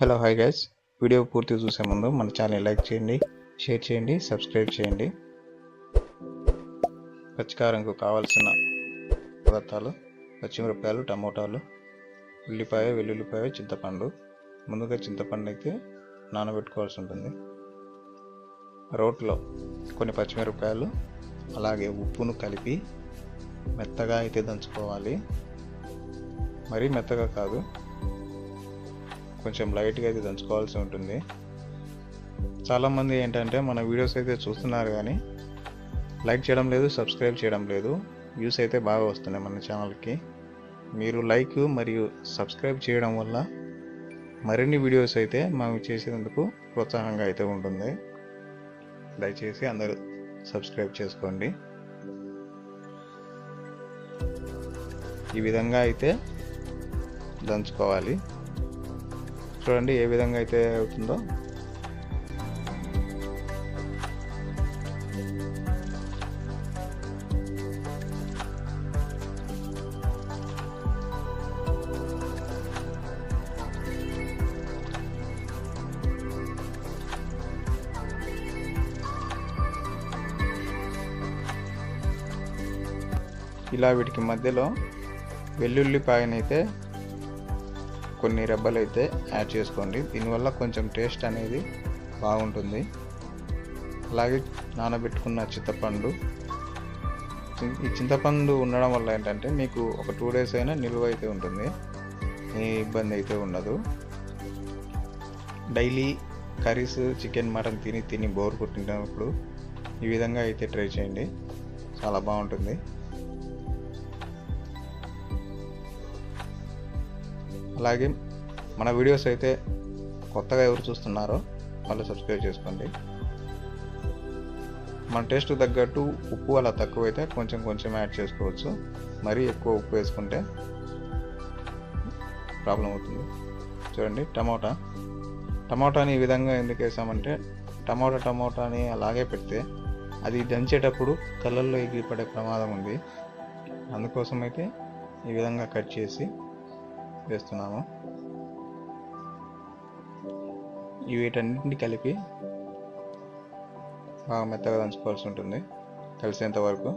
Hello hi guys, video పూర్తిగా చూసే ముందు మన ఛానల్ లైక్ చేయండి, షేర్ చేయండి, సబ్స్క్రైబ్ చేయండి. పచ్చికారంకు కావాల్సిన పదార్థాలు: పచ్చిమిరపకాయలు, టమోటాలు, ఉల్లిపాయ, వెల్లుల్లిపాయ, చింతపండు. ముందుగా చింతపండు అయితే నానబెట్టుకోవాల్సి ఉంటుంది. రోట్లో కొన్ని పచ్చిమిరపకాయలు అలాగే ఉప్పును కలిపి మెత్తగా అయితే దంచుకోవాలి. మరీ మెత్తగా కాదు, కొంచెం లైట్గా అయితే దంచుకోవాల్సి ఉంటుంది. చాలామంది ఏంటంటే మన వీడియోస్ అయితే చూస్తున్నారు కానీ లైక్ చేయడం లేదు, సబ్స్క్రైబ్ చేయడం లేదు. వ్యూస్ అయితే బాగా వస్తున్నాయి మన ఛానల్కి. మీరు లైక్ మరియు సబ్స్క్రైబ్ చేయడం వల్ల మరిన్ని వీడియోస్ అయితే మేము చేసేందుకు ప్రోత్సాహంగా అయితే ఉంటుంది. దయచేసి అందరూ సబ్స్క్రైబ్ చేసుకోండి. ఈ విధంగా అయితే దంచుకోవాలి. చూడండి ఏ విధంగా అయితే అవుతుందో. ఇలా వీటికి మధ్యలో వెల్లుల్లిపాయనైతే కొన్ని రెబ్బలు అయితే యాడ్ చేసుకోండి. దీనివల్ల కొంచెం టేస్ట్ అనేది బాగుంటుంది. అలాగే నానబెట్టుకున్న చింతపండు. ఈ చింతపండు ఉండడం వల్ల ఏంటంటే మీకు ఒక 2 days అయినా నిల్వ అయితే ఉంటుంది, ఏ ఇబ్బంది అయితే ఉండదు. డైలీ కర్రీస్, చికెన్, మటన్ తిని బోర్ కొట్టినప్పుడు ఈ విధంగా అయితే ట్రై చేయండి, చాలా బాగుంటుంది. అలాగే మన వీడియోస్ అయితే కొత్తగా ఎవరు చూస్తున్నారో వాళ్ళు సబ్స్క్రైబ్ చేసుకోండి. మన టేస్ట్ తగ్గట్టు ఉప్పు అలా తక్కువైతే కొంచెం యాడ్ చేసుకోవచ్చు. మరీ ఎక్కువ ఉప్పు వేసుకుంటే ప్రాబ్లం అవుతుంది. చూడండి టమాటాని ఈ విధంగా ఎందుకు వేసామంటే టమాటాని అలాగే పెడితే అది దంచేటప్పుడు కళ్ళల్లో ఎగిరిపడే ప్రమాదం ఉంది. అందుకోసం అయితే ఈ విధంగా కట్ చేసి వేస్తున్నాము. వీటన్నింటిని కలిపి బాగా మెత్తగా దంచుకోవాల్సి ఉంటుంది, కలిసేంత వరకు.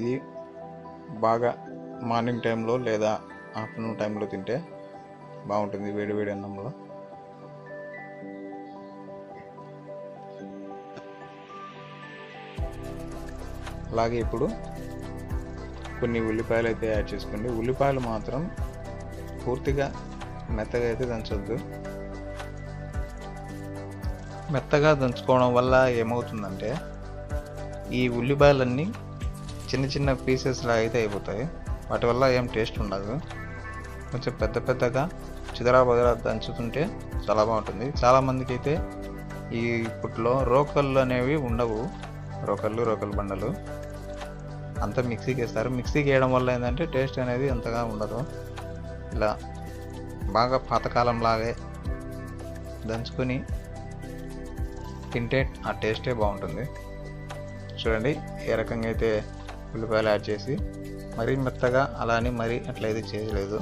ఇది బాగా మార్నింగ్ టైంలో లేదా ఆఫ్టర్నూన్ టైంలో తింటే బాగుంటుంది, వేడి అన్నంలో. అలాగే ఇప్పుడు కొన్ని ఉల్లిపాయలు అయితే యాడ్ చేసుకోండి. ఉల్లిపాయలు మాత్రం పూర్తిగా మెత్తగా అయితే దంచొద్దు. మెత్తగా దంచుకోవడం వల్ల ఏమవుతుందంటే ఈ ఉల్లిపాయలన్నీ చిన్న పీసెస్లా అయితే అయిపోతాయి. వాటి వల్ల ఏం టేస్ట్ ఉండదు. కొంచెం పెద్దగా చిదరా దంచుతుంటే చాలా బాగుంటుంది. చాలామందికి అయితే ఈ ఇప్పట్లో రోకళ్ళు అనేవి ఉండవు. రోకల్ బండలు అంతా మిక్సీకి వేస్తారు. మిక్సీకి వేయడం వల్ల ఏంటంటే టేస్ట్ అనేది అంతగా ఉండదు. ఇలా బాగా పాతకాలం లాగే దంచుకొని తింటే ఆ టేస్టే బాగుంటుంది. చూడండి ఏ రకంగా అయితే ఉల్లిపాయలు యాడ్ చేసి మరీ మెత్తగా అలా అని మరీ అట్లయితే చేయలేదు.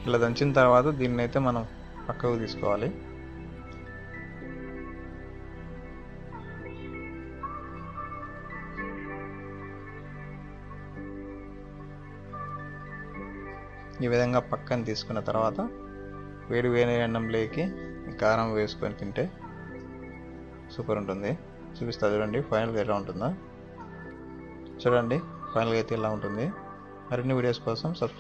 ఇలా దంచిన తర్వాత దీన్ని అయితే మనం పక్కకు తీసుకోవాలి. ఈ విధంగా పక్కన తీసుకున్న తర్వాత వేడి అన్నంలోకి కారం వేసుకొని తింటే సూపర్ ఉంటుంది. చూపిస్తా చూడండి ఫైనల్గా ఎలా ఉంటుందో. చూడండి ఫైనల్గా అయితే ఇలా ఉంటుంది. మరిన్ని వీడియోస్ కోసం సబ్స్క్రైబ్